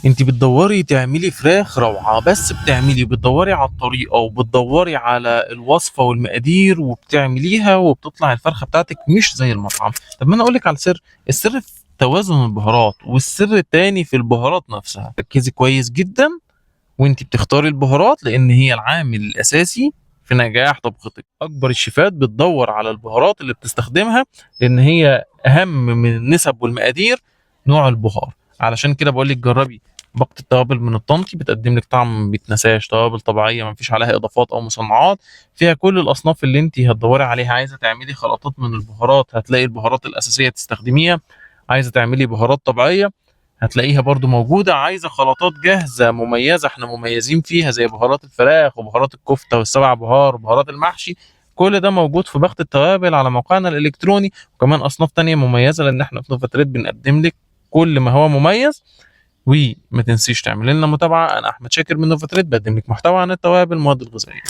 انت بتدوري تعملي فراخ روعة، بس بتدوري على الطريقة وبتدوري على الوصفة والمقادير وبتعمليها وبتطلع الفرخة بتاعتك مش زي المطعم. طب ما انا اقولك على سر، السر في توازن البهارات، والسر التاني في البهارات نفسها. ركزي كويس جدا وانت بتختاري البهارات، لان هي العامل الاساسي في نجاح طبختك. اكبر الشيفات بتدور على البهارات اللي بتستخدمها، لان هي اهم من النسب والمقادير نوع البهار. علشان كده بقول لك جربي باقة التوابل من الطنطي، بتقدم لك طعم ما بيتنساش، توابل طبيعيه ما فيش عليها اضافات او مصنعات، فيها كل الاصناف اللي انت هتدوري عليها. عايزه تعملي خلطات من البهارات هتلاقي البهارات الاساسيه تستخدميها، عايزه تعملي بهارات طبيعيه هتلاقيها برضو موجودة. عايزة خلطات جاهزة مميزة احنا مميزين فيها زي بهارات الفراخ وبهارات الكفتة والسبع بهار وبهارات المحشي، كل ده موجود في باقة التوابل على موقعنا الإلكتروني. وكمان أصناف تانية مميزة، لأن احنا في نوفاتريد بنقدم لك كل ما هو مميز. وما تنسيش تعمل لنا متابعة. أنا أحمد شاكر من نوفاتريد، بقدم لك محتوى عن التوابل المواد الغذائية.